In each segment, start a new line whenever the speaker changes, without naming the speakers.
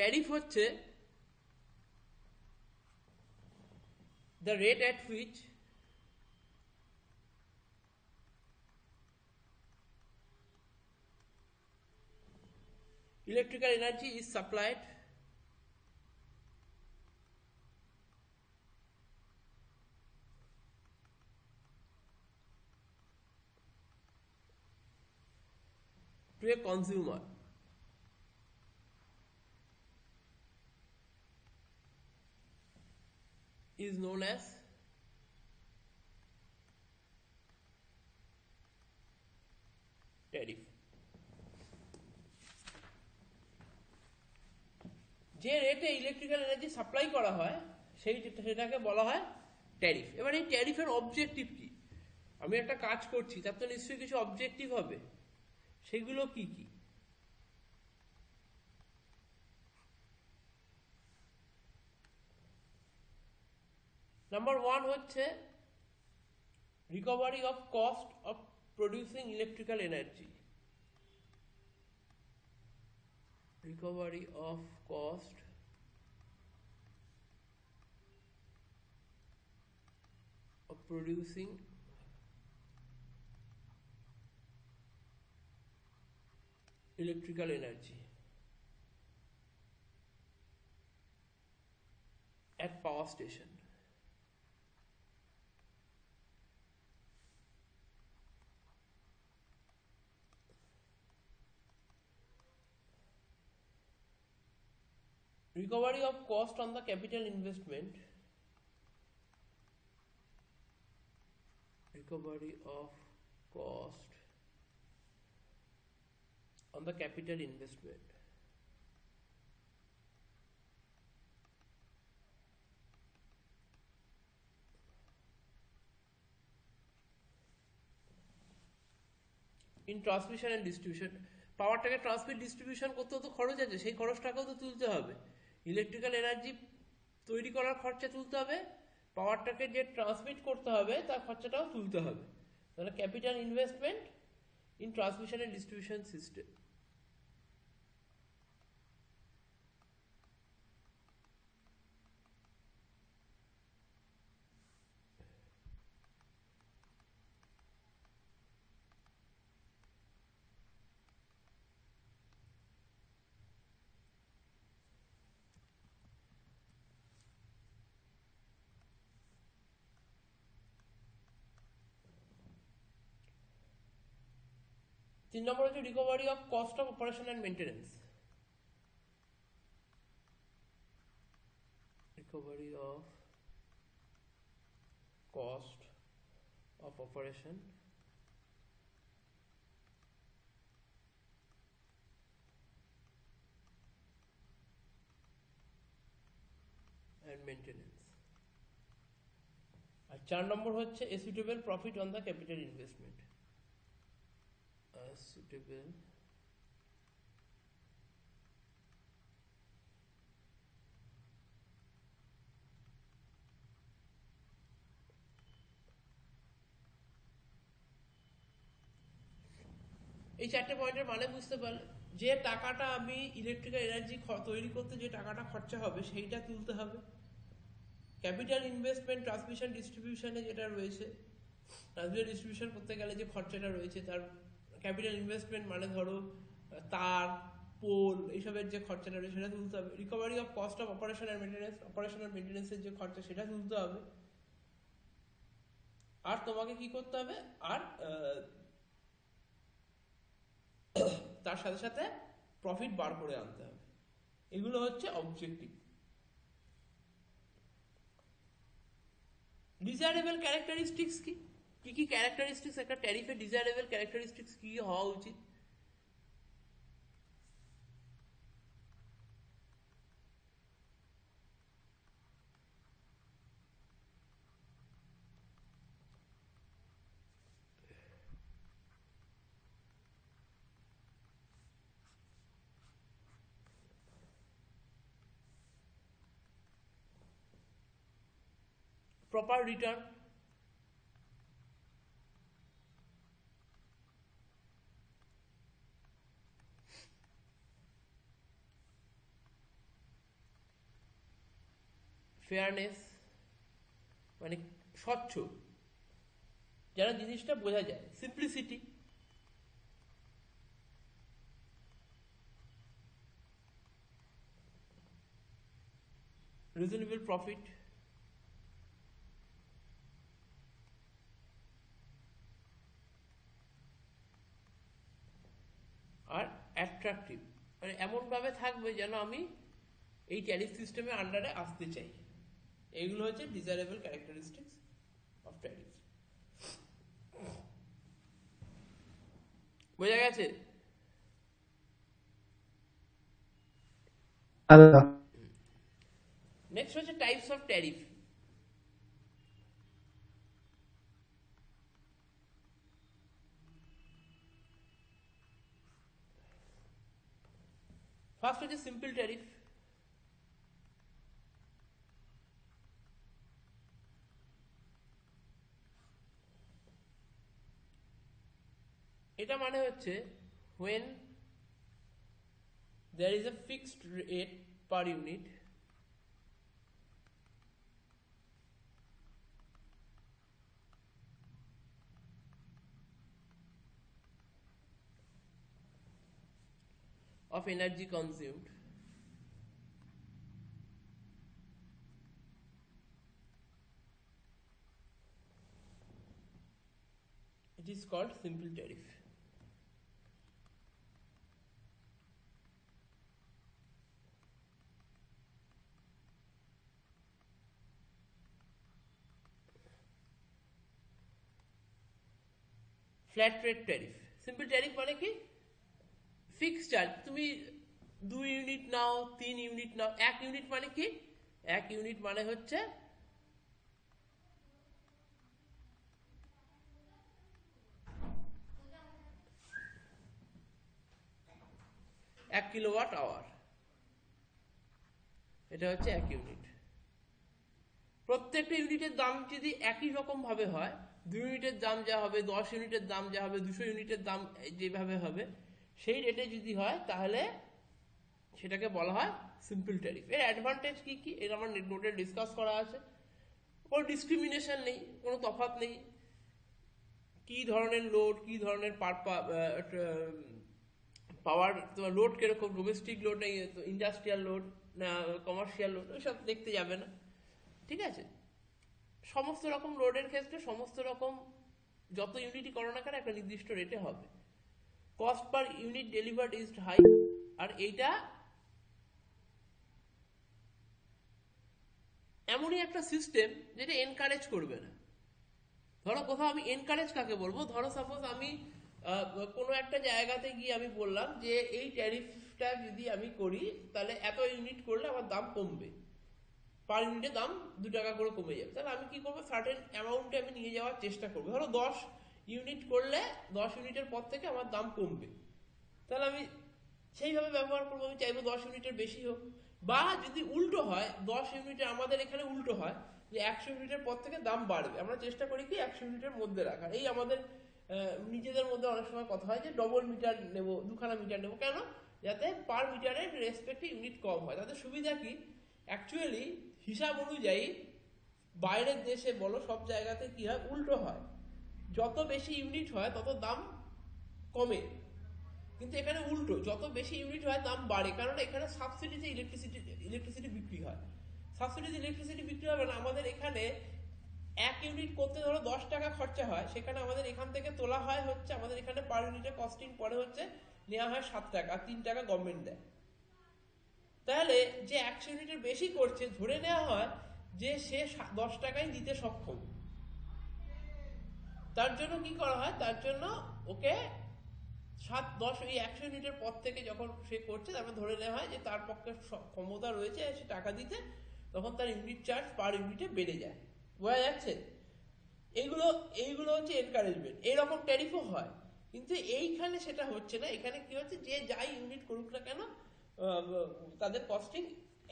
Tariff হচ্ছে the rate at which electrical energy is supplied to a consumer. Is known as tariff. যে রেটে electrical energy supply করা হয় সেটাকে বলা হয় ট্যারিফ। এবার এই ট্যারিফের অবজেক্টিভ কি? আমি একটা কাজ করছি, তার তো নিশ্চয়ই কিছু অবজেক্টিভ হবে, সেগুলো কি কি? নাম্বার ওয়ান হচ্ছে recovery of cost of producing electrical energy. Recovery of cost of producing electrical energy at power station. Recovery of cost on the capital investment. Recovery of cost on the capital investment. In transmission and distribution, পাওয়ারটাকে transmit distribution করতেও তো খরচ আছে, সেই খরচটাকেও তো তুলতে হবে। Electrical energy তৈরি করার খরচা তুলতে হবে, পাওয়ারটাকে যে ট্রান্সমিট করতে হবে তার খরচাটাও তুলতে হবে। তাহলে capital investment in transmission and distribution system. তিন নম্বর হচ্ছে recovery of cost of operation and maintenance. Recovery of cost of operation and maintenance. আর 4 নম্বর হচ্ছে a suitable profit on the capital investment. Suitable এই 4টে পয়েন্টের মানে বুঝতে পারলে, যে টাকাটা আমি ইলেকট্রিক্যাল এনার্জি তৈরি করতে যে টাকাটা খরচা হবে সেইটা তুলতে হবে। ক্যাপিটাল ইনভেস্টমেন্ট ট্রান্সমিশন ডিস্ট্রিবিউশনে যেটা রয়েছে, ট্রান্সমিশন ডিস্ট্রিবিউশন করতে গেলে যে খরচাটা রয়েছে তার ক্যাপিটাল ইনভেস্টমেন্ট মানে ধরো তার, পোল, এইসবের যে খরচাটা রয়েছে সেটা তুলতে হবে। Recovery of cost of operation and maintenance, operation and মেনটেন্যান্সের যে খরচা সেটা তুলতে হবে। আর তোমাকে কি করতে হবে, আর তার সাথে সাথে প্রফিট বার করে আনতে হবে। এগুলো হচ্ছে অবজেক্টিভ। ডিজায়ারেবল ক্যারেক্টারিস্টিক্স কি? কি কি ক্যারেক্টারিস্টিক্স একটা ট্যারিফের ডিজায়ারেবল ক্যারেক্টারিস্টিক্স কি হওয়া উচিত? প্রপার রিটার্ন, ফেয়ারনেস মানে স্বচ্ছ, যেন জিনিসটা বোঝা যায়, সিম্পলিসিটি, রিজনেবল প্রফিট, আর অ্যাট্রাকটিভ, মানে এমনভাবে থাকবে যেন আমি এই ট্যারিফ সিস্টেমের আন্ডারে আসতে চাই। এইগুলো হচ্ছে ডিজায়ারেবল ক্যারেক্টারিস্টিক্স অফ ট্যারিফ। বোঝা গেছে? নেক্সট হচ্ছে টাইপস অফ ট্যারিফ। ফার্স্ট হচ্ছে সিম্পল ট্যারিফ। এটা মানে হচ্ছে when there is a fixed rate per unit of energy consumed it is called simple tariff. Flat rate tariff. Simple tariff মানে কি fixed charge, তুমি 2 ইউনিট নাও, 3 unit নাও। 1 unit মানে কি, 1 unit মানে হচ্ছে 1 কিলোওয়াট আওয়ার, এটা হচ্ছে 1 ইউনিট। প্রত্যেকটা ইউনিটের দাম যদি একই রকম ভাবে হয়, 2 ইউনিটের দাম যা হবে, 10 ইউনিটের দাম যা হবে, 200 ইউনিটের দাম যেভাবে হবে, সেই রেটে যদি হয় তাহলে সেটাকে বলা হয় সিম্পল ট্যারিফ। এর অ্যাডভান্টেজ কি কি এর আমার নোটে ডিসকাস করা আছে। কোনো ডিসক্রিমিনেশন নেই, কোনো তফাৎ নেই, কি ধরনের লোড, কি ধরনের পাওয়ার, তোমার লোড কিরকম, ডোমেস্টিক লোড নেই, ইন্ডাস্ট্রিয়াল লোড না কমার্শিয়াল লোড, ওইসব দেখতে যাবে না। ঠিক আছে, সমস্ত রকম লোডের ক্ষেত্রে সমস্ত রকম যত ইউনিটই করো না কেন একটা নির্দিষ্ট রেটে হবে। Cost per unit delivered is high, আর এইটা এমনই একটা সিস্টেম যেটা এনকারেজ করবে না। ধরো কোথাও আমি এনকারেজ কাকে বলবো, ধরো সাপোজ আমি কোনো একটা জায়গাতে গিয়ে আমি বললাম যে এই ট্যারিফটা যদি আমি করি তাহলে এত ইউনিট করলে আমার দাম কমবে, পার ইউনিটের দাম 2 টাকা করে কমে যাবে। তাহলে আমি কি করবো, সার্টেন অ্যামাউন্টে আমি নিয়ে যাওয়ার চেষ্টা করবো। ধরো 10 ইউনিট করলে 10 ইউনিটের পর থেকে আমার দাম কমবে, তাহলে আমি সেইভাবে ব্যবহার করবো। আমি চাইবো 10 ইউনিটের বেশি হোক। বা যদি উল্টো হয়, 10 ইউনিটে আমাদের এখানে উল্টো হয় যে 100 ইউনিটের পর থেকে দাম বাড়বে, আমরা চেষ্টা করি কি 100 ইউনিটের মধ্যে রাখার। এই আমাদের নিজেদের মধ্যে অনেক সময় কথা হয় যে ডবল মিটার নেব, 2খানা মিটার নেব, কেন? যাতে পার মিটারের রেসপেক্টে ইউনিট কম হয়। তাতে সুবিধা কি, অ্যাকচুয়ালি হিসাব অনুযায়ী বাইরের দেশে বলো সব জায়গাতে কি হয়, উল্টো হয়, যত বেশি ইউনিট হয় তত দাম কমে। কিন্তু এখানে উল্টো, যত বেশি ইউনিট হয় দাম বাড়ে, কারণ এখানে সাবসিডিতে ইলেকট্রিসিটি বিক্রি হয়। সাবসিডিতে ইলেকট্রিসিটি বিক্রি হবে না, আমাদের এখানে 1 ইউনিট করতে ধরো 10 টাকা খরচা হয়, সেখানে আমাদের এখান থেকে তোলা হয় হচ্ছে, আমাদের এখানে পার ইউনিটের কস্টিং পরে হচ্ছে নেওয়া হয় 7 টাকা, আর 3 টাকা গভর্নমেন্ট দেয়। তাহলে যে 100 ইউনিটের বেশি করছে ধরে নেওয়া হয় যে সে 10 টাকায় দিতে সক্ষম। তার জন্য কি করা হয়, তার জন্য ওকে 7-10 এই 100 ইউনিটের পর থেকে যখন সে করছে তারপর ধরে নেওয়া হয় যে তার পক্ষে ক্ষমতা রয়েছে সে টাকা দিতে, তখন তার ইউনিট চার্জ পার ইউনিটে বেড়ে যায়। বোঝা যাচ্ছে? এইগুলো এইগুলো হচ্ছে এনকারেজমেন্ট। এইরকম ট্যারিফও হয়, কিন্তু এইখানে সেটা হচ্ছে না। এখানে কি হচ্ছে, যে যাই ইউনিট করুক না কেন তাদের কস্টিং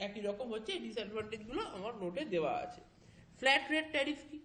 একই রকম হচ্ছে। এই ডিসঅ্যাডভান্টেজ গুলো আমার নোটে দেওয়া আছে। ফ্ল্যাট রেট ট্যারিফ কি,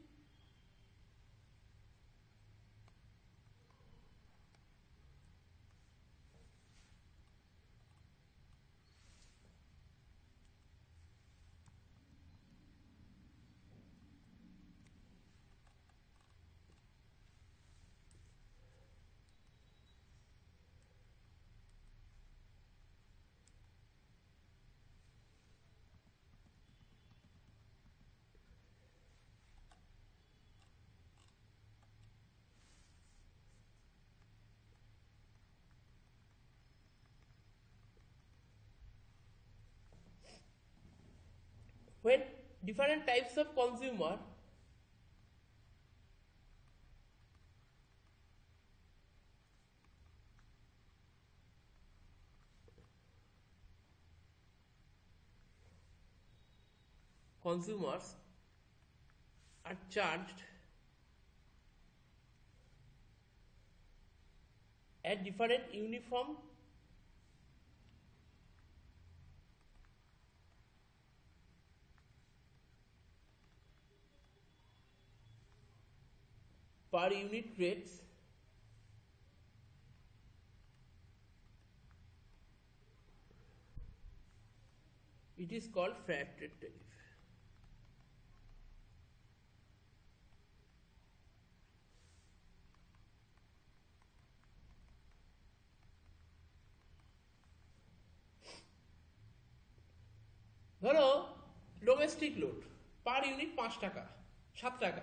when different types of consumers are charged at different uniform per unit rates, it is called flat rate tariff. ধরো ডোমেস্টিক লোড পার ইউনিট 5 টাকা 7 টাকা,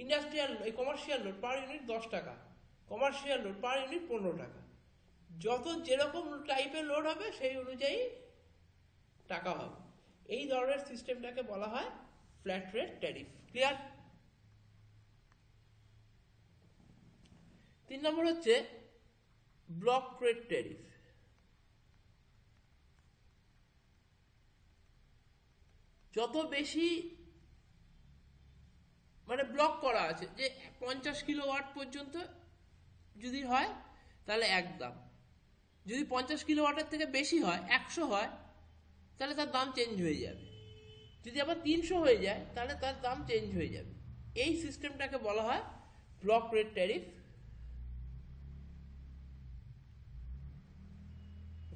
industrial commercial load per unit 10 টাকা, commercial load per unit 15 টাকা। যত যেরকম টাইপের load হবে সেই অনুযায়ী টাকা হবে। এই ধরনের সিস্টেমটাকে বলা হয় ফ্ল্যাট রেট ট্যারিফ। ক্লিয়ার? 3 নম্বর হচ্ছে ব্লক রেট ট্যারিফ। যত বেশি মানে ব্লক করা আছে, যে 50 কিলোওয়াট পর্যন্ত যদি হয় তাহলে এক দাম, যদি 50 কিলোওয়াটের থেকে বেশি হয় 100 হয় তাহলে তার দাম চেঞ্জ হয়ে যাবে, যদি আবার 300 হয়ে যায় তাহলে তার দাম চেঞ্জ হয়ে যাবে। এই সিস্টেমটাকে বলা হয় block rate tariff.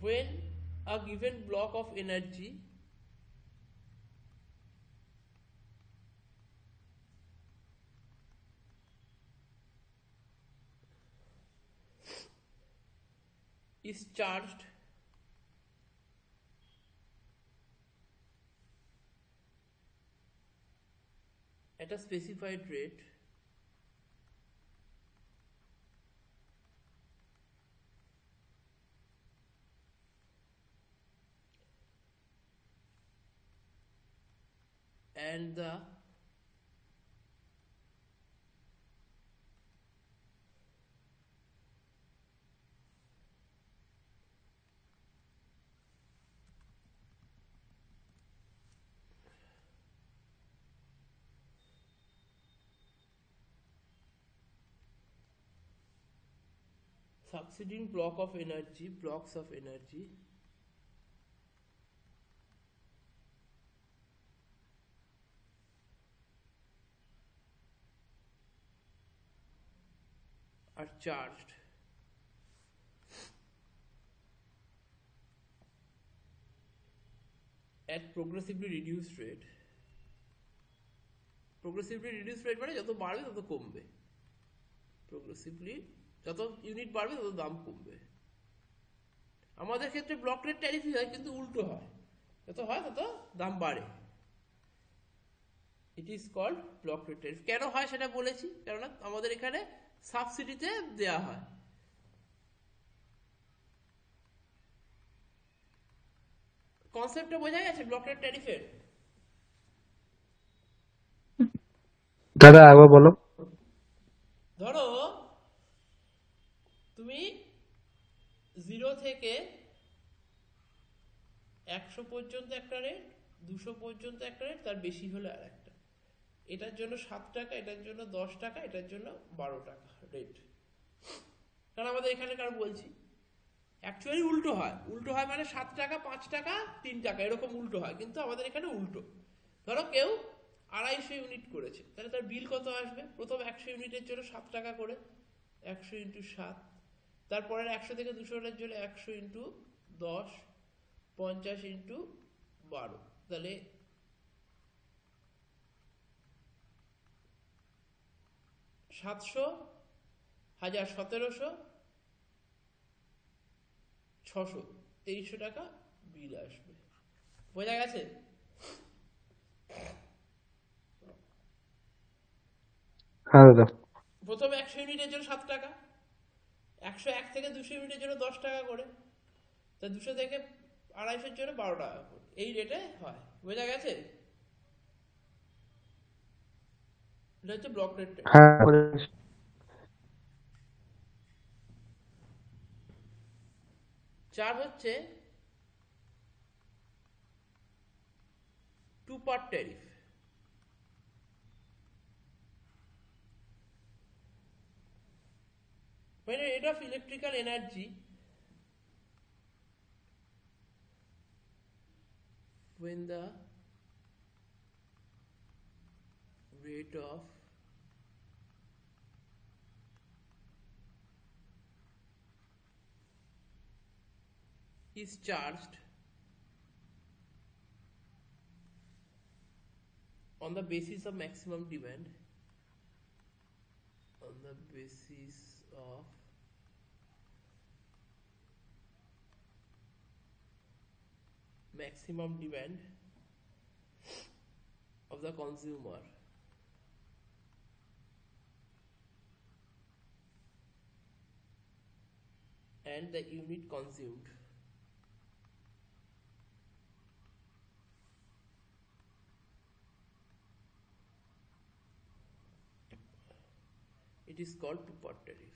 when a given block of energy is charged at a specified rate, and the succeeding blocks of energy are charged at progressively reduced rate. progressively reduced rate মানে যত বাড়বে তত কমবে, progressively যত unit বাড়বে তত দাম কমবে। আমাদের ক্ষেত্রে ব্লক রেট ট্যারিফই হয়, কিন্তু উল্টো হয়, যত হয় তত দাম বাড়ে। It is called block rate tariff. কেন হয় সেটা বলেছি, কেননা আমাদের এখানে সাবসিডিতে দেয়া হয়। কনসেপ্টটা বোঝা গেছে ব্লক রেট ট্যারিফের?
দাদা আবার বলো।
ধরো তুমি 0 থেকে 100 পর্যন্ত একটা রেট, 200 পর্যন্ত একটা রেট, তার বেশি হলে আর একটা। এটার জন্য 7 টাকা, এটার জন্য 10 টাকা, এটার জন্য 12 টাকা রেট। কারণ আমাদের এখানে কারণ বলছি অ্যাকচুয়ালি উল্টো হয়, উল্টো হয় মানে 7 টাকা 5 টাকা 3 টাকা এরকম উল্টো হয়, কিন্তু আমাদের এখানে উল্টো। ধরো কেউ 250 ইউনিট করেছে, তাহলে তার বিল কত আসবে? প্রথম 100 ইউনিটের জন্য 7 টাকা করে, 100 ইন্টু 7, তারপরের 100 থেকে 200 জন্য 100 ইন্টু 10, 50 ইন্টু 12, তাহলে 700, 1000, 1700, 600, 2300 টাকা বিল আসবে। বোঝা গেছে?
হ্যাঁ দাদা।
প্রথমে 100 ইউনিটের জন্য 7 টাকা, 101 থেকে 200 ইউনিটের জন্য 10 টাকা করে, তা 200 থেকে 250 জন্য 12 টাকা করে, এই রেটে হয়। বোঝা গেছে? এটা হচ্ছে ব্লক রেট টাইম।
হ্যাঁ করেছি।
চার হচ্ছে টু পার্ট ট্যারিফ। মানে rate of electrical energy when the rate of is charged on the basis of maximum demand, on the basis of maximum demand of the consumer and the unit consumed. It is called two-part tariff.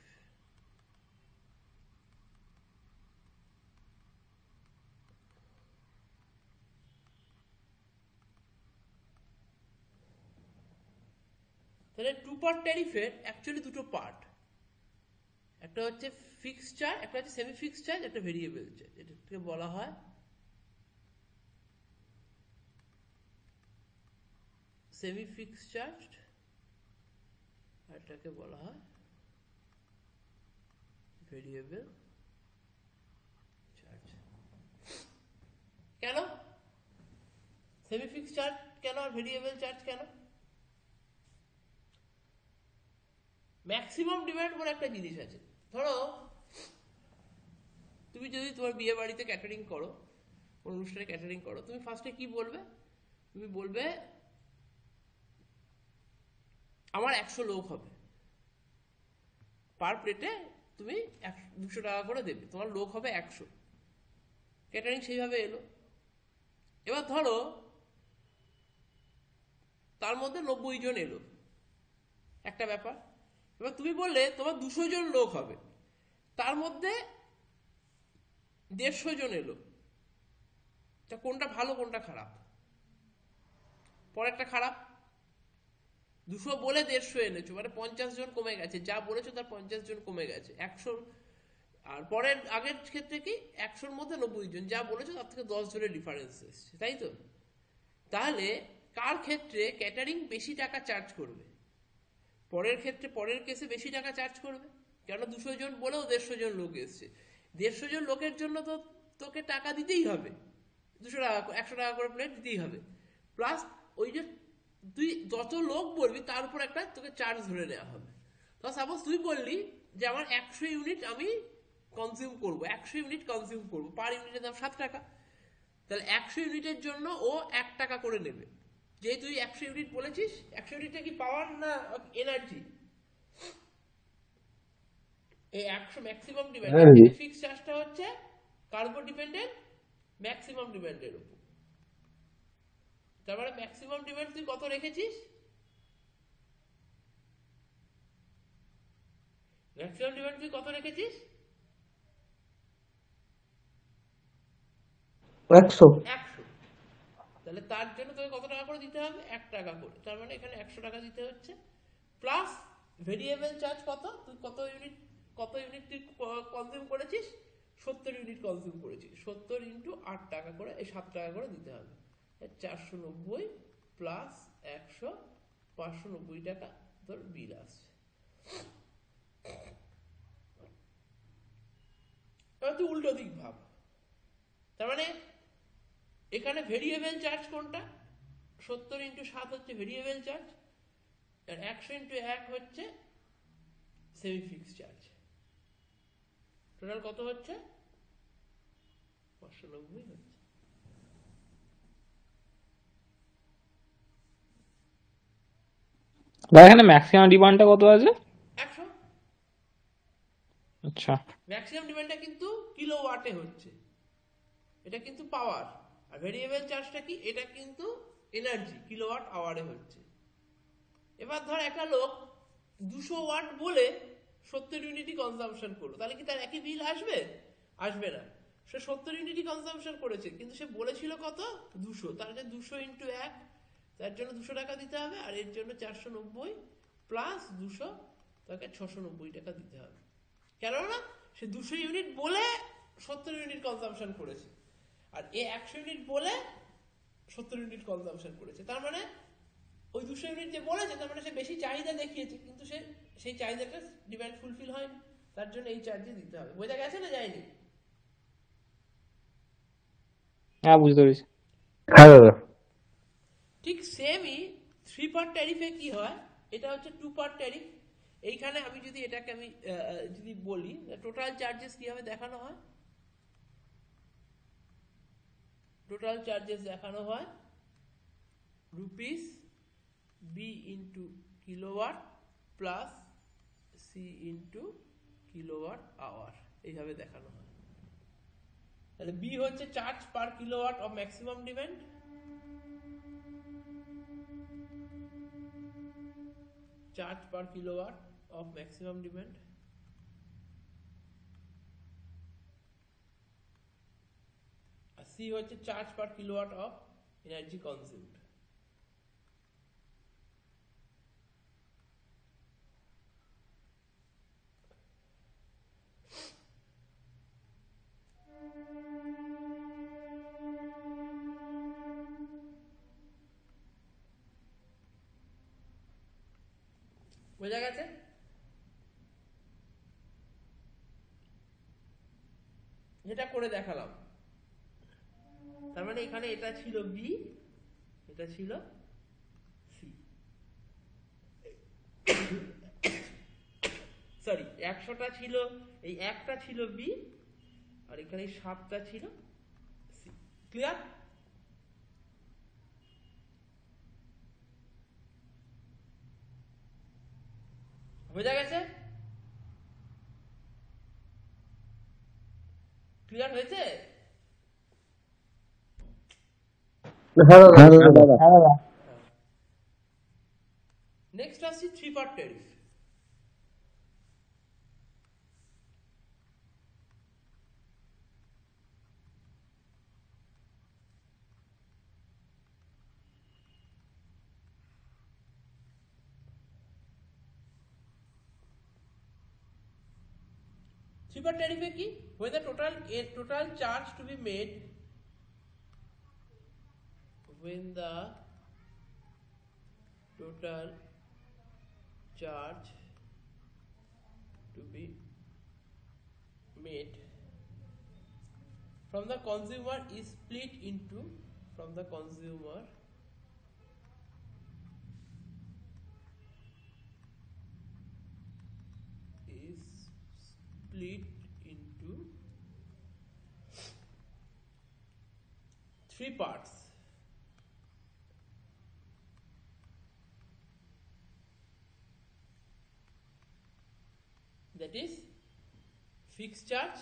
তাহলে two part ট্যারিফের actually দুটো part, একটা হচ্ছে fixed charge, একটা হচ্ছে semi fixed charge, একটা variable charge. এটাকে বলা হয় সেমি ফিক্সড চার্জ, আর এটাকে বলা হয় ভেরিয়েবল চার্জ। কেন সেমি ফিক্সড চার্জ কেন আর ভেরিয়েবল চার্জ কেন? ম্যাক্সিমাম ডিমান্ড বলে একটা জিনিস আছে। ধরো তুমি যদি তোমার বিয়ে বাড়িতে ক্যাটারিং করো, কোন অনুষ্ঠানে ক্যাটারিং করো, তুমি ফার্স্টে কি বলবে? তুমি বলবে আমার 100 লোক হবে, পার প্লেটে তুমি 200 টাকা করে দেবে, তোমার লোক হবে 100। ক্যাটারিং সেইভাবে এলো। এবার ধরো তার মধ্যে 90 জন এলো, একটা ব্যাপার। এবার তুমি বললে তোমার 200 জন লোক হবে, তার মধ্যে 150 জন এলো। তা কোনটা ভালো কোনটা খারাপ? পরেরটা খারাপ। 200 বলে 150 এনেছো, মানে 50 জন কমে গেছে, যা বলেছো তার 50 জন কমে গেছে 100। আর পরের আগের ক্ষেত্রে কি 100-র মধ্যে 90 জন, যা বলেছো তার থেকে 10 জনের ডিফারেন্স এসছে, তাই তো? তাহলে কার ক্ষেত্রে ক্যাটারিং বেশি টাকা চার্জ করবে? পরের ক্ষেত্রে, পরের কেসে বেশি টাকা চার্জ করবে, কেন 200 জন বলেও 150 জন লোক এসছে। 150 জন লোকের জন্য তো তোকে টাকা দিতেই হবে, 200 টাকা 100 টাকা করে প্লেট দিতেই হবে। প্লাস ওই যে তুই যত লোক বলবি তার উপর একটা তোকে চার্জ ধরে নেওয়া হবে। তো সাপোজ তুই বললি যে আমার 100 ইউনিট আমি কনজিউম করবো, 100 ইউনিট কনজিউম করবো, পার ইউনিটের দাম 7 টাকা। তাহলে 100 ইউনিটের জন্য ও 1 টাকা করে নেবে। যে তুই 100 ইউনিট বলেছিস, 100 ইউনিটটা কি পাওয়ার না এনার্জি? এই 100 ম্যাক্সিমাম ডিমান্ড, ফিক্সড চার্জটা হচ্ছে কার্বো ডিপেন্ডেন্ট ম্যাক্সিমাম ডিমান্ডের উপর। তার মানে ম্যাক্সিমাম ডিমান্ড তুই কত রেখেছিস? ম্যাক্সিমাম ডিমান্ড তুই কত রেখেছিস?
100।
তাহলে তার জন্য তোকে কত টাকা করে দিতে হবে? 1 টাকা করে। তার মানে এখানে 100 টাকা দিতে হচ্ছে। প্লাস ভেরিয়েবল চার্জ কত? তুই কত ইউনিট তুই কনজিউম করেছিস? 70 ইউনিট কনজিউম করেছিস, 70 ইন্টু 8 টাকা করে, এই 7 টাকা করে দিতে হবে। 490 প্লাস 100, 590 টাকা তোর বিল আসছে। এবার তুই উল্টো দিক ভাব। তার মানে এখানে ভেরিয়েবল চার্জ কোনটা? 70 ইন্টু 7 হচ্ছে ভেরিয়েবল চার্জ, আর 100 ইন্টু 1 হচ্ছে সেমি ফিক্সড চার্জ। টোটাল কত হচ্ছে? 590 হচ্ছে।
এখানে ম্যাক্সিমাম ডিমান্ডটা কত আছে?
100।
আচ্ছা,
ম্যাক্সিমাম ডিমান্ডটা কিন্তু কিলোওয়াটে হচ্ছে, এটা কিন্তু পাওয়ার। আর ভেরিয়েবল চার্জটা কি? এটা কিন্তু এনার্জি, কিলোওয়াট আওয়ারে হচ্ছে। এবার ধর একটা লোক 200 ওয়াট বলে 70 ইউনিটই কনজাম্পশন করলো, তাহলে কি তার একই বিল আসবে? আসবে না। সে 70 ইউনিটই কনজাম্পশন করেছে, কিন্তু সে বলেছিল কত? 200। তার যে 200 ইন্টু 1, তার জন্য 200 টাকা দিতে হবে, আর এর জন্য 490 প্লাস 200, তাকে 690 টাকা দিতে হবে। কেননা সে 200 ইউনিট বলে 70 ইউনিট কনজাম্পশন করেছে, আর এ 100 ইউনিট বলে 70 ইউনিট কনজাম্পশন করেছে। তার মানে ওই 200 ইউনিট যে বলেছে, তার মানে সে বেশি চাহিদা দেখিয়েছে, কিন্তু সে সেই চাহিদাটা ডিমান্ড ফুলফিল হয়নি, তার জন্য এই চার্জে দিতে হবে। বোঝা গেছে না যায়নি?
হ্যাঁ, বুঝতে পেরেছি।
হ্যাঁ দাদা।
ঠিক সেমই 3 পার্ট ট্যারিফে কি হয়, এটা হচ্ছে 2 পার্ট ট্যারিফ। এইখানে আমি যদি এটাকে আমি যদি বলি টোটাল চার্জেস কিভাবে দেখানো হয়, টোটাল চার্জেস দেখানো হয় rupees B into kilowatt plus C into kilowatt hour, এইভাবে দেখানো হয়। তাহলে বি হচ্ছে charge per kilowatt of maximum demand, charge per kilowatt of maximum demand, আর সি হচ্ছে charge per kilowatt of energy consumed. বোঝা গেছে? যেটা করে দেখালাম, তার মানে এখানে এটা ছিল বি, এটা ছিল সি, সরি 100টা ছিল, এই একটা ছিল বি, আর এখানে 7টা ছিল সি। ক্লিয়ার? বোঝা গেছে? ক্লিয়ার হয়েছে?
হ্যাঁ দাদা।
নেক্সট আসছি 3 part tariff. Three part tariff কি? When the total charge to be made, when the total charge to be made from the consumer is split into, from the consumer is split into 3 parts. That is fixed charge,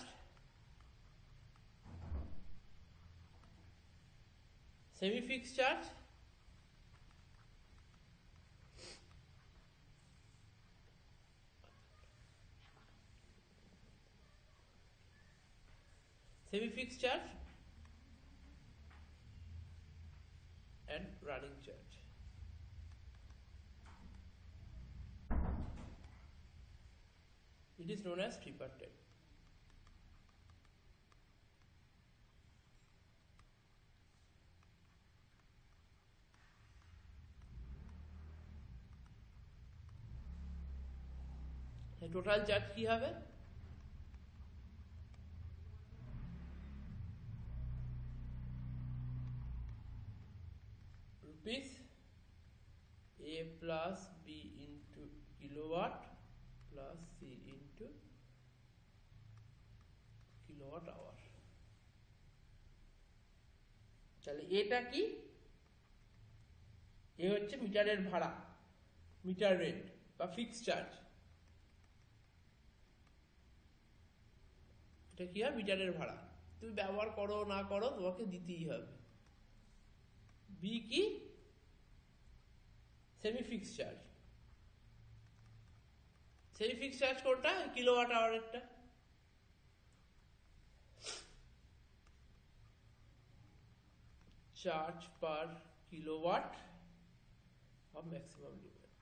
semi-fixed charge, semi-fixed charge and running charge. It is known as 3 part tariff. Total charge কি হবে? Rupees A plus B into kilowatt plus C into kilowatt hour. তাহলে এটা কি? A হচ্ছে মিটারের ভাড়া, meter rate বা fixed charge. এটা কি হয়? মিটারের ভাড়া। তুমি ব্যবহার করো না করো তোমাকে দিতেই হবে। বি কি? Semi fixed charge. Semi fixed charge কোনটা? কিলোওয়াট আওয়ারেরটা। Charge per kilowatt of maximum demand.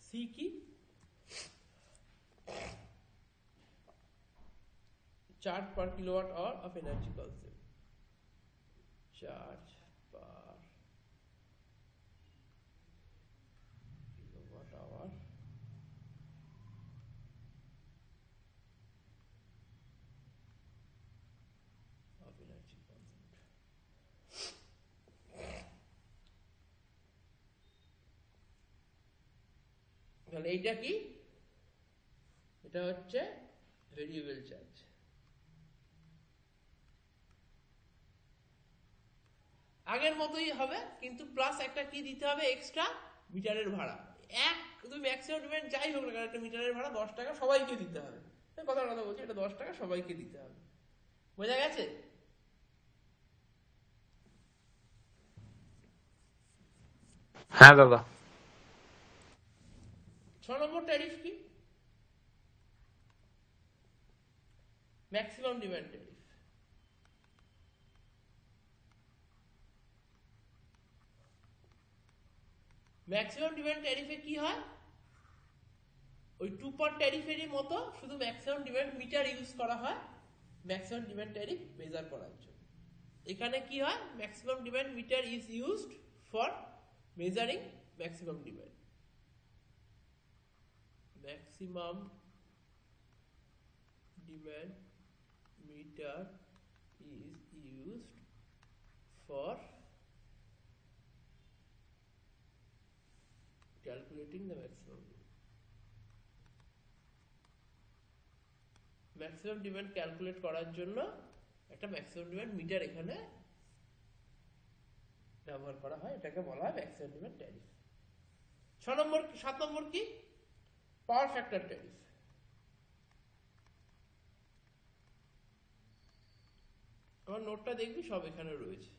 C কি? Charge per kilowatt hour of energy consume. Charge per kilowatt hour of energy consume. তাহলে এইটা কি? এটা হচ্ছে ভেরিয়েবল চার্জ। আগের মতোই হবে, কিন্তু প্লাস একটা কি দিতে হবে এক্সট্রা, মিটারের ভাড়া। তুমি ম্যাক্সিমাম ডিমান্ড যাই হোক না কারণ একটা মিটারের ভাড়া 10 টাকা সবাইকে দিতে হবে। কথা বলছি, এটা 10 টাকা সবাইকে দিতে হবে। বোঝা গেছে?
হ্যাঁ দাদা।
6 নম্বর ট্যারিফ কি? Maximum demand tariff. Maximum demand ট্যারিফে কি হয়? ওই 2 পার ট্যারিফেরই মতো, শুধু ম্যাক্সিমাম ডিমান্ড মিটার ইউজ করা হয় ম্যাক্সিমাম ডিমান্ড ট্যারিফ মেজার করার জন্য। এখানে কি হয়? Maximum demand meter is used for measuring maximum demand. Maximum demand meter is used for calculating the maximum demand. Maximum demand calculate করার জন্য একটা ম্যাক্সিমাম ডিমান্ড মিটার এখানে ব্যবহার করা হয়, এটাকে বলা হয় ম্যাক্সিমাম ডিমান্ড ট্যারিফ। 7 নম্বর কি? Power factor tariff. আমার নোটটা দেখবি সব এখানে রয়েছে।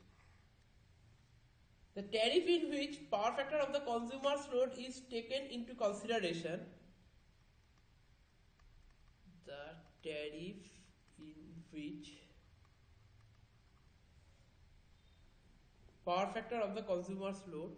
The tariff in which power factor of the consumer's load is taken into consideration. The tariff in which power factor of the consumer's load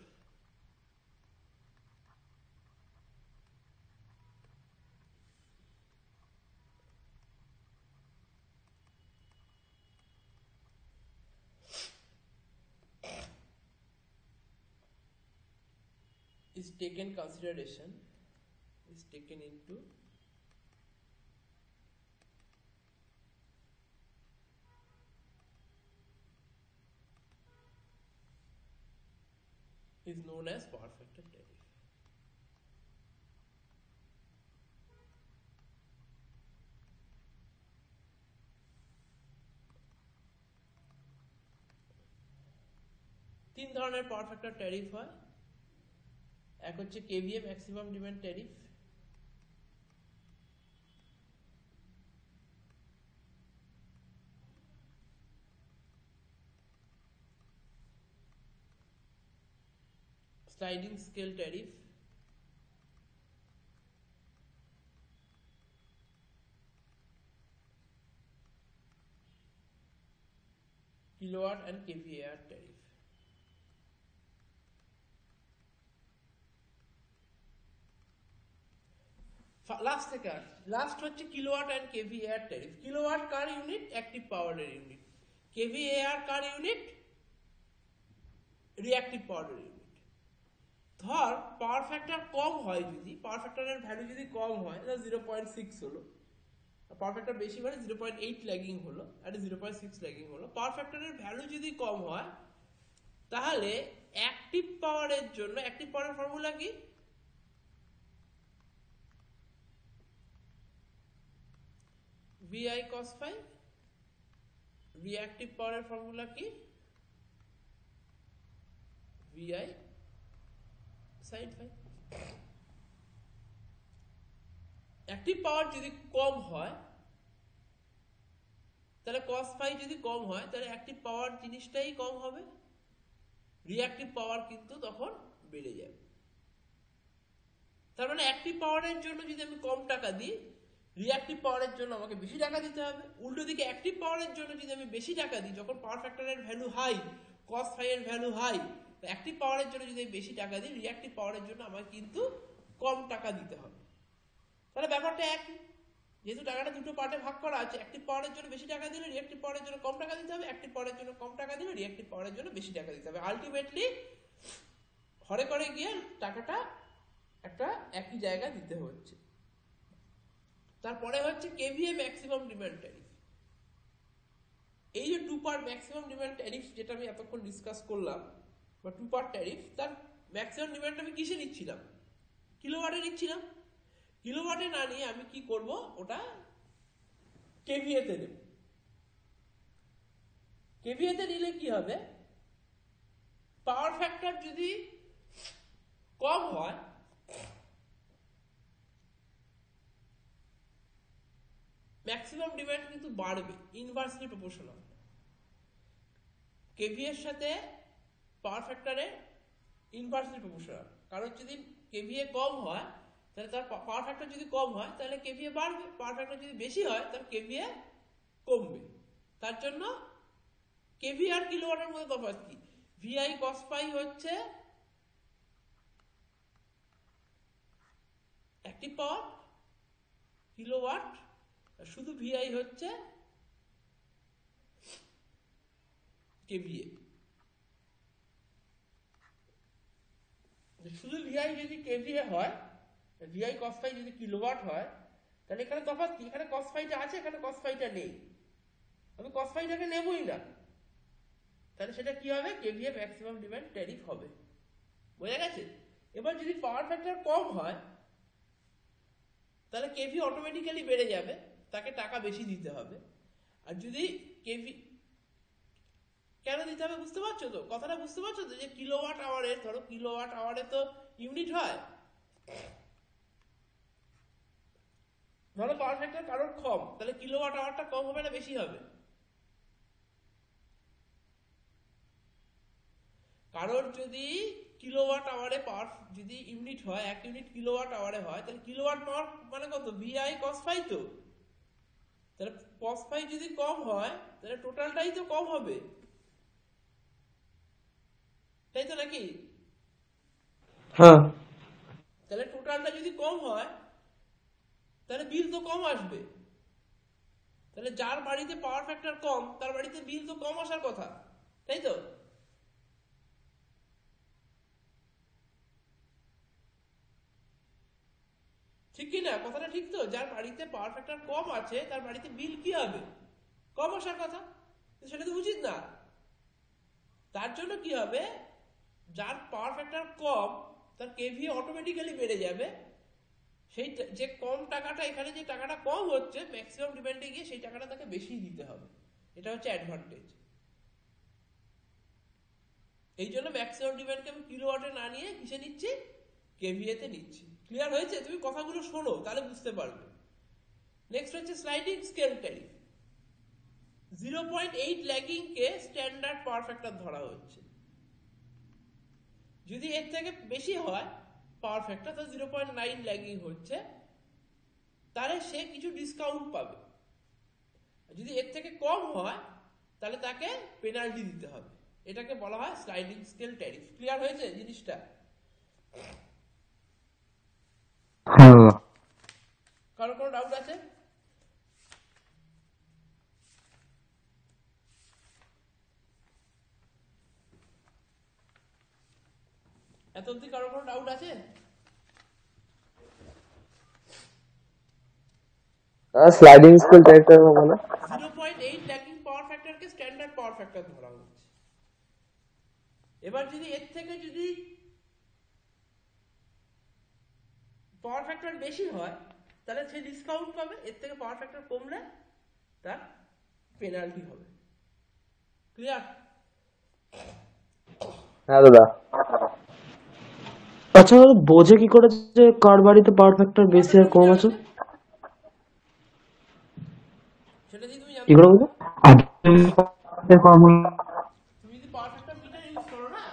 is taken consideration, is taken into is known as power factor tariff. তিন ধরনের power factor tariff হয়। এক হচ্ছে KVA maximum demand tariff, sliding scale tariff, kilowatt and KVAR tariff. Last হচ্ছে kilowatt and KVAR tariff. Kilowatt কার unit? Active পাওয়ারের unit. KVAR কার unit? Reactive পাওয়ারের ইউনিট। ধর পাওয়ার ফ্যাক্টর কম হয়, যদি পাওয়ার ফ্যাক্টরের ভ্যালু যদি কম হয়, 0.6 হলো, পাওয়ার ফ্যাক্টর বেশি মানে 0.8 ল্যাগিং হলো আর 0.6 ল্যাগিং হলো। পাওয়ার ফ্যাক্টরের ভ্যালু যদি কম হয় তাহলে অ্যাক্টিভ পাওয়ারের জন্য, অ্যাক্টিভ পাওয়ারের ফর্মুলা কি? VI cos phi। রিঅ্যাক্টিভ পাওয়ারের ফর্মুলা কি? VI sin phi। অ্যাক্টিভ পাওয়ার যদি কম হয় তাহলে cos phi যদি কম হয় তাহলে অ্যাক্টিভ পাওয়ার জিনিসটাই কম হবে। রিঅ্যাক্টিভ পাওয়ার কিন্তু তখন বেড়ে যাবে। তার মানে অ্যাক্টিভ পাওয়ারের জন্য যদি আমি কম টাকা দিই, রিঅ্যাক্টিভ পাওয়ারের জন্য আমাকে বেশি টাকা দিতে হবে। উল্টো দিকে অ্যাক্টিভ পাওয়ারের জন্য যদি আমি বেশি টাকা দিই, যখন পাওয়ার ফ্যাক্টরের ভ্যালু হাই, কস ফাই এর ভ্যালু হাই, অ্যাক্টিভ পাওয়ারের জন্য যদি আমি বেশি টাকা দিই, রিঅ্যাক্টিভ পাওয়ারের জন্য আমাকে কিন্তু কম টাকা দিতে হবে। তাহলে ব্যাপারটা একই, যেহেতু টাকাটা দুটো পার্টে ভাগ করা আছে, অ্যাক্টিভ পাওয়ারের জন্য বেশি টাকা দিলে রিঅ্যাক্টিভ পাওয়ারের জন্য কম টাকা দিতে হবে, অ্যাক্টিভ পাওয়ারের জন্য কম টাকা দিলে রিঅ্যাক্টিভ পাওয়ারের জন্য বেশি টাকা দিতে হবে। আলটিমেটলি হরে করে গিয়ে টাকাটা একটা একই জায়গায় দিতে হচ্ছে। তারপরে হচ্ছে কেভিএ ম্যাক্সিমাম ডিমান্ড ট্যারিফ। এই যে two part maximum demand tariff যেটা আমি এতক্ষণ ডিসকাস করলাম, বা টু পার্ট ট্যারিফ, তার ম্যাক্সিমাম ডিমান্ড আমি কিসে নিচ্ছিলাম? কিলোওয়াটে নিচ্ছিলাম। কিলোওয়াটে না নিয়ে আমি কি করব, ওটা কেভিএ তে নেব। কেভিএ তে নিলে কি হবে, পাওয়ার ফ্যাক্টর যদি কম হয়, ম্যাক্সিমাম ডিমান্ড কিন্তু বাড়বে, ইনভার্সলি প্রপোর্শনাল। কেভিএর সাথে পাওয়ার ফ্যাক্টরে ইনভার্সলি প্রপোর্শনাল। কারণ যদি কেভিএ কম হয়, তাহলে তার পাওয়ার ফ্যাক্টর যদি কম হয় তাহলে কেভিএ বাড়বে, পাওয়ার ফ্যাক্টর যদি বেশি হয় তাহলে কেভিএ কমবে। তার জন্য কেভি আর কিলোওয়াটের মধ্যে তফাৎ কি? ভিআই কস পাই হচ্ছে অ্যাক্টিভ পাওয়ার, কিলোওয়াট, শুধু ভিআই হচ্ছে কেভিএ। শুধু ভিআই যদি কেভিএ হয়, ভিআই কস ফাই যদি কিলোওয়াট হয়, তাহলে এখানে তফাৎ কি? এখানে কস ফাইটা আছে, এখানে কস ফাইটা নেই, আমি কস ফাইটাকে নেবই না। তাহলে সেটা কি হবে? কেভিএ ম্যাক্সিমাম ডিমান্ড ট্যারিফ হবে। বোঝা গেছে? এবার যদি পাওয়ার ফ্যাক্টর কম হয়, তাহলে কেভি অটোমেটিক্যালি বেড়ে যাবে, তাকে টাকা বেশি দিতে হবে। আর যদি কেভি কেন দিতে হবে বুঝতে পারছো তো? কথাটা বুঝতে পারছো তো? যে কিলোওয়াট আওয়ারে, ধরো কিলোওয়াট আওয়ারে তো ইউনিট হয়, ধরো পাওয়ার ফ্যাক্টর কারোর কম, তাহলে কিলোওয়াট আওয়ারটা কম হবে না বেশি হবে? কারোর যদি কিলোওয়াট আওয়ারে পাওয়ার, যদি ইউনিট হয়, 1 ইউনিট কিলোওয়াট আওয়ারে হয়, তাহলে কিলোওয়াট পাওয়ার মানে কত? VI cos phi. তো তাহলে কস ফাই যদি কম হয় তাহলে টোটালটাই তো কম হবে, তাই তো নাকি?
হ্যাঁ।
তাহলে টোটালটা যদি কম হয় তাহলে বিল তো কম আসবে। তাহলে যার বাড়িতে পাওয়ার ফ্যাক্টর কম তার বাড়িতে বিল তো কম আসার কথা, তাই তো? ঠিক কি না? কথাটা ঠিক তো? যার বাড়িতে পাওয়ার ফ্যাক্টর কম আছে তার বাড়িতে বিল কি হবে? কম আসার কথা। সেটা তো উচিত না। তার জন্য কি হবে, যার পাওয়ার ফ্যাক্টর কম তার কেভিএ অটোমেটিক্যালি বেড়ে যাবে। সেই যে কম টাকাটা, এখানে যে টাকাটা কম হচ্ছে, ম্যাক্সিমাম ডিমান্ডে গিয়ে সেই টাকাটা তাকে বেশি দিতে হবে। এটা হচ্ছে অ্যাডভান্টেজ। এই জন্য ম্যাক্সিমাম ডিমান্ডকে আমি কিলোওয়াটে না নিয়ে কিসে নিচ্ছি? কেভিএ তে নিচ্ছি। ক্লিয়ার হয়েছে? তুমি কথাগুলো শোনো, তাহলে বুঝতে পারবে। নেক্সট হচ্ছে স্লাইডিং স্কেল ট্যারিফ। 0.8 ল্যাগিং কে স্ট্যান্ডার্ড পাওয়ার ফ্যাক্টর ধরা হচ্ছে। যদি এর থেকে বেশি হয় পাওয়ার ফ্যাক্টর, তো 0.9 ল্যাগিং হচ্ছে, তাহলে সে কিছু ডিসকাউন্ট পাবে। যদি এর থেকে কম হয় তাহলে তাকে পেনাল্টি দিতে হবে। এটাকে বলা হয় স্লাইডিং স্কেল ট্যারিফ। ক্লিয়ার হয়েছে জিনিসটা?
হ্যাঁ।
কারো কোনো ডাউট আছে? এত অব্দি কারো কোনো ডাউট আছে?
স্লাইডিং স্কেল ট্যারিফের মানে
0.8 ল্যাগিং পাওয়ার ফ্যাক্টরকে স্ট্যান্ডার্ড পাওয়ার ফ্যাক্টর ধরা হচ্ছে। এবার যদি এর থেকে যদি পাওয়ার ফ্যাক্টর বেশি হয় তাহলে সে ডিসকাউন্ট পাবে, এর থেকে পাওয়ার ফ্যাক্টর কমলে তার পেনাল্টি হবে। ক্লিয়ার?
হ্যাঁ দাদা।
আচ্ছা দাদা, বোঝে কি করে যে কার বাড়িতে পাওয়ার ফ্যাক্টর বেশি আর কম আছে?
সেটা যদি তুমি
কি করে বুঝো?
তুমি যদি পাওয়ার ফ্যাক্টর মিটার ইউজ করো না,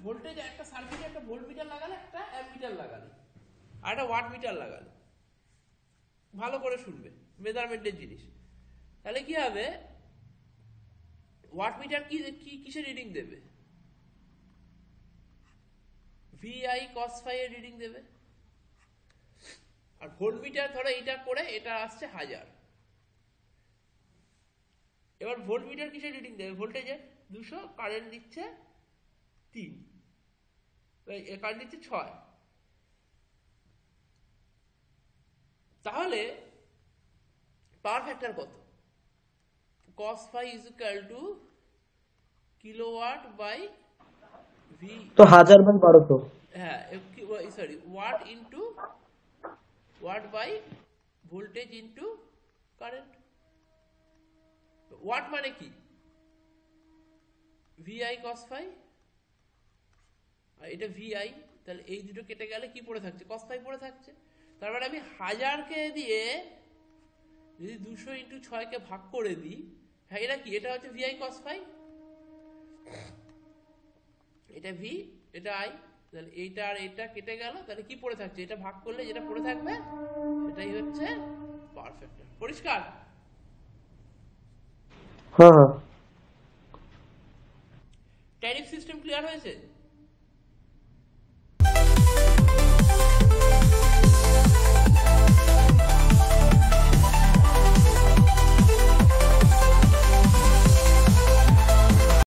ভোল্টেজ একটা সার্কিটে একটা ভোল্ট মিটার লাগালে, একটা অ্যাম্পিটার লাগালে, আর একটা ওয়াট মিটার লাগালে, ভালো করে শুনবে, মেজারমেন্টের জিনিস। তাহলে কি হবে, ওয়াট মিটার কিসের রিডিং দেবে? VI cos phi এর রিডিং দেবে। আর ভোল্ট মিটার ধরো এটা করে, এটা আসছে 1000। এবার ভোল্ট মিটার কিসের রিডিং দেবে? ভোল্টেজের 200, কারেন্ট দিচ্ছে 3, কারেন্ট দিচ্ছে 6। তাহলে পাওয়ার ফ্যাক্টর কত? cos phi is equal to kilowatt by V.
তো 1000/1200।
হ্যাঁ, sorry, watt into watt by voltage into current. Watt মানে কি? VI cos phi, আর এটা VI। তাহলে এই দুটো কেটে গেলে কি পড়ে থাকছে? cos phi পড়ে থাকছে। তার মানে আমি 1000কে দিয়ে যদি 200 ইন্টু 6 কে ভাগ করে দিই, হ্যাঁ এটা কি? এটা হচ্ছে VI cos phi, এটা V, এটা I। তাহলে এইটা আর এটা কেটে গেল, তাহলে কি পড়ে থাকছে? এটা ভাগ করলে যেটা পড়ে থাকবে সেটাই হচ্ছে পাওয়ার ফ্যাক্টর। পরিষ্কার?
হ্যাঁ হ্যাঁ।
ট্যারিফ সিস্টেম ক্লিয়ার হয়েছে?